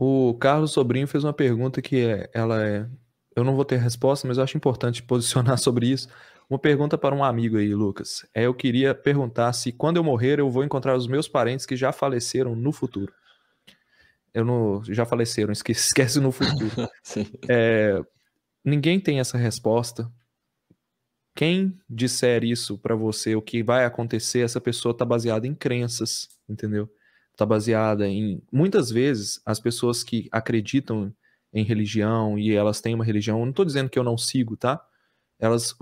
O Carlos Sobrinho fez uma pergunta que eu não vou ter resposta, mas eu acho importante posicionar sobre isso. Uma pergunta para um amigo aí, Lucas. Eu queria perguntar se quando eu morrer eu vou encontrar os meus parentes que já faleceram no futuro. Eu não, já faleceram, esquece no futuro. Sim. Ninguém tem essa resposta. Quem disser isso pra você, o que vai acontecer, essa pessoa tá baseada em crenças, entendeu? Tá baseada em... Muitas vezes, as pessoas que acreditam em religião e elas têm uma religião, eu não tô dizendo que eu não sigo, tá? Elas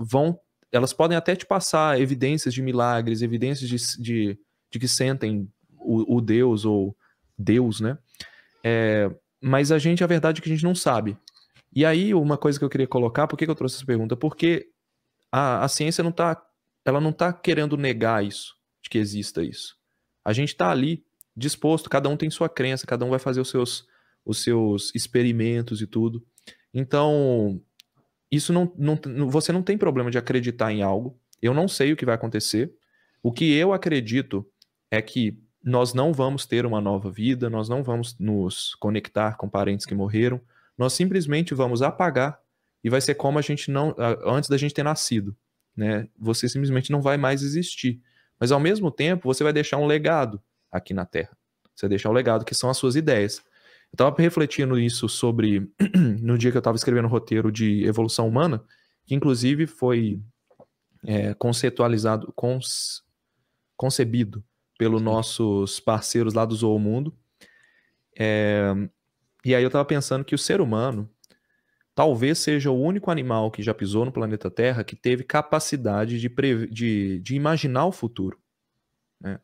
podem até te passar evidências de milagres, evidências de que sentem o Deus ou Deus, né? Mas a verdade é que a gente não sabe. E aí, uma coisa que eu queria colocar, por que eu trouxe essa pergunta? Porque a ciência ela não tá querendo negar isso, de que exista isso. A gente tá ali disposto, cada um tem sua crença, cada um vai fazer os seus experimentos e tudo. Então, isso você não tem problema de acreditar em algo. Eu não sei o que vai acontecer. O que eu acredito é que nós não vamos ter uma nova vida, nós não vamos nos conectar com parentes que morreram, nós simplesmente vamos apagar e vai ser como a gente não antes da gente ter nascido, né? Você simplesmente não vai mais existir. Mas ao mesmo tempo, você vai deixar um legado aqui na Terra. Você vai deixar um legado que são as suas ideias. Eu estava refletindo isso sobre no dia que eu estava escrevendo o roteiro de evolução humana, que inclusive foi conceitualizado, concebido pelos nossos parceiros lá do Zoomundo. E aí eu estava pensando que o ser humano talvez seja o único animal que já pisou no planeta Terra que teve capacidade de imaginar o futuro, né?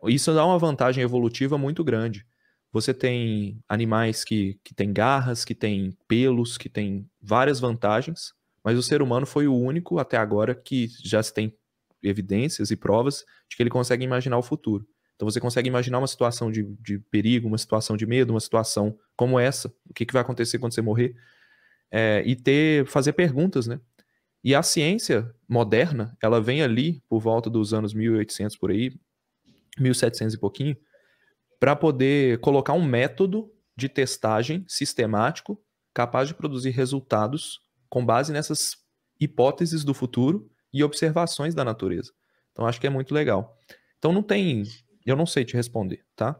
Isso dá uma vantagem evolutiva muito grande. Você tem animais que têm garras, que têm pelos, que têm várias vantagens, mas o ser humano foi o único até agora que já se tem evidências e provas de que ele consegue imaginar o futuro. Então você consegue imaginar uma situação de perigo, uma situação de medo, uma situação como essa, o que vai acontecer quando você morrer, fazer perguntas, né? E a ciência moderna, ela vem ali por volta dos anos 1800 por aí, 1700 e pouquinho, para poder colocar um método de testagem sistemático capaz de produzir resultados com base nessas hipóteses do futuro e observações da natureza. Então acho que é muito legal. Então eu não sei te responder, tá?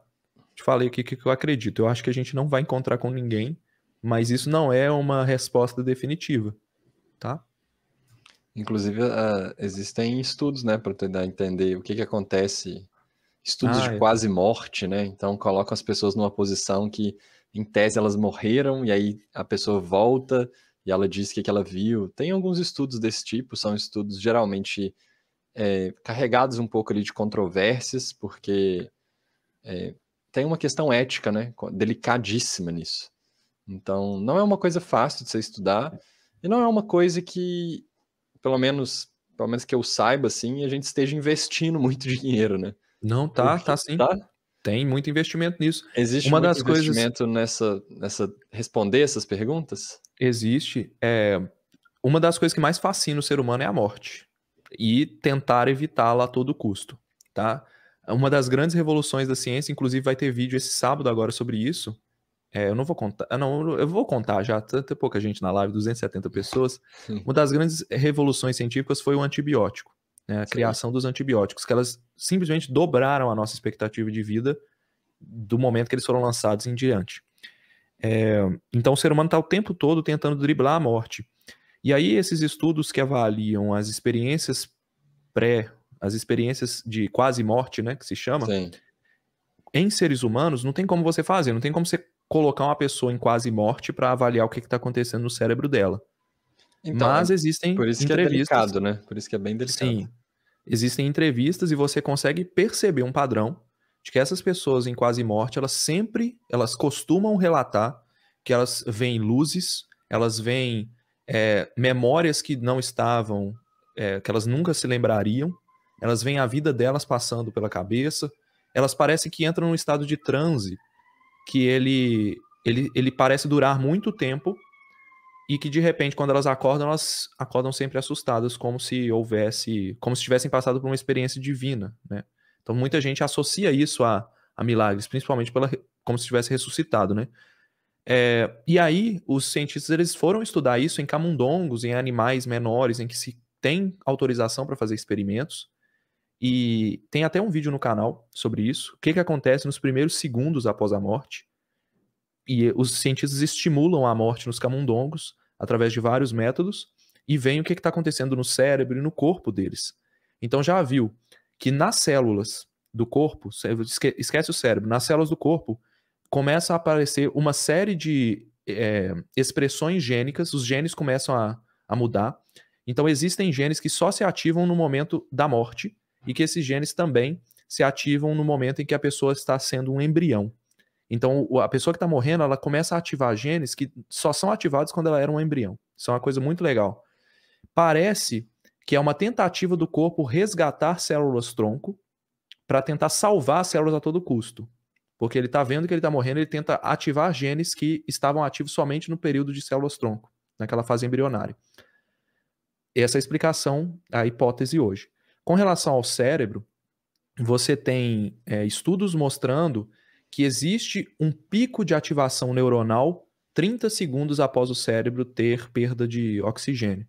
Te falei aqui o que eu acredito. Eu acho que a gente não vai encontrar com ninguém, mas isso não é uma resposta definitiva, tá? Inclusive, existem estudos, né, para tentar entender o que que acontece, estudos de Ah, quase morte, né? Então colocam as pessoas numa posição que, em tese, elas morreram e aí a pessoa volta e ela diz o que que ela viu. Tem alguns estudos desse tipo, são estudos geralmente carregados um pouco ali de controvérsias, porque tem uma questão ética, né, delicadíssima nisso. Então, não é uma coisa fácil de você estudar e não é uma coisa que, pelo menos que eu saiba, assim, a gente esteja investindo muito dinheiro, né? não, Porque, tá sim. tá? Tem muito investimento nisso. Existe Uma muito das coisas investimento nessa responder essas perguntas? existe, uma das coisas que mais fascina o ser humano é a morte e tentar evitá-la a todo custo, tá? Uma das grandes revoluções da ciência, inclusive vai ter vídeo esse sábado agora sobre isso. Eu não vou contar, não, eu vou contar já, tanta pouca gente na live, 270 pessoas. Sim, Uma das grandes revoluções científicas foi o antibiótico, né? A sei. criação dos antibióticos, que elas simplesmente dobraram a nossa expectativa de vida do momento que eles foram lançados em diante. Então o ser humano está o tempo todo tentando driblar a morte. E aí esses estudos que avaliam as experiências as experiências de quase morte, né, que se chama, Sim. em seres humanos, não tem como você fazer, não tem como você colocar uma pessoa em quase morte para avaliar o que está acontecendo no cérebro dela. Então, Mas por existem isso que é entrevistas, delicado, né? Por isso que é bem delicado. sim, existem entrevistas e você consegue perceber um padrão de que essas pessoas em quase morte, elas costumam relatar que elas veem luzes, elas veem memórias que não estavam, que elas nunca se lembrariam, elas veem a vida delas passando pela cabeça, elas parecem que entram num estado de transe que ele parece durar muito tempo e que de repente, quando elas acordam sempre assustadas, como se tivessem passado por uma experiência divina, né? Então muita gente associa isso a milagres, principalmente como se tivesse ressuscitado, né? E aí, os cientistas eles foram estudar isso em camundongos, em animais menores, em que se tem autorização para fazer experimentos. E tem até um vídeo no canal sobre isso. O que acontece nos primeiros segundos após a morte. E os cientistas estimulam a morte nos camundongos através de vários métodos e veem o que está acontecendo no cérebro e no corpo deles. Então já viu que nas células do corpo, esquece o cérebro, nas células do corpo começa a aparecer uma série de expressões gênicas, os genes começam a mudar. Então existem genes que só se ativam no momento da morte e que esses genes também se ativam no momento em que a pessoa está sendo um embrião. Então, a pessoa que está morrendo, ela começa a ativar genes que só são ativados quando ela era um embrião. Isso é uma coisa muito legal. Parece que é uma tentativa do corpo resgatar células-tronco para tentar salvar as células a todo custo. Porque ele está vendo que ele está morrendo, ele tenta ativar genes que estavam ativos somente no período de células-tronco, naquela fase embrionária. Essa é a explicação, a hipótese hoje. Com relação ao cérebro, você tem estudos mostrando que existe um pico de ativação neuronal 30 segundos após o cérebro ter perda de oxigênio.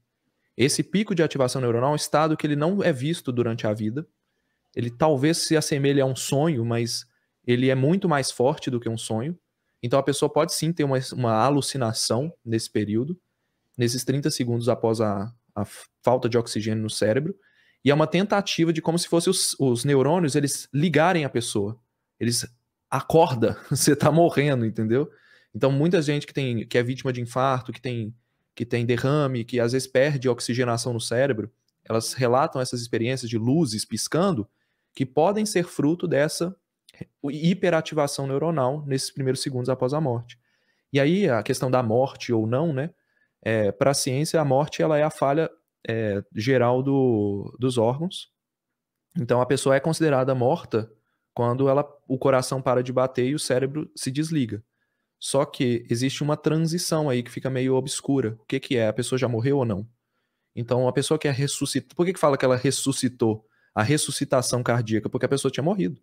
Esse pico de ativação neuronal é um estado que ele não é visto durante a vida. Ele talvez se assemelhe a um sonho, mas ele é muito mais forte do que um sonho. Então a pessoa pode sim ter uma alucinação nesse período, nesses 30 segundos após a falta de oxigênio no cérebro. E é uma tentativa de como se fossem os neurônios, eles ligarem a pessoa. Eles acorda, você tá morrendo, entendeu? Então, muita gente que é vítima de infarto, que tem derrame, que às vezes perde oxigenação no cérebro, elas relatam essas experiências de luzes piscando que podem ser fruto dessa hiperativação neuronal nesses primeiros segundos após a morte. E aí, a questão da morte ou não, né? Para a ciência, a morte ela é a falha geral dos órgãos. Então, a pessoa é considerada morta quando o coração para de bater e o cérebro se desliga. Só que existe uma transição aí que fica meio obscura. O que é? A pessoa já morreu ou não? Então, a pessoa que ressuscitou... Por que fala que ela ressuscitou? A ressuscitação cardíaca, porque a pessoa tinha morrido.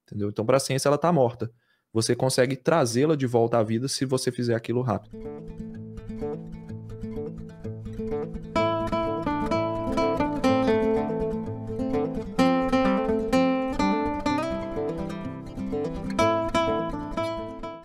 Entendeu? Então, para a ciência, ela está morta. Você consegue trazê-la de volta à vida se você fizer aquilo rápido.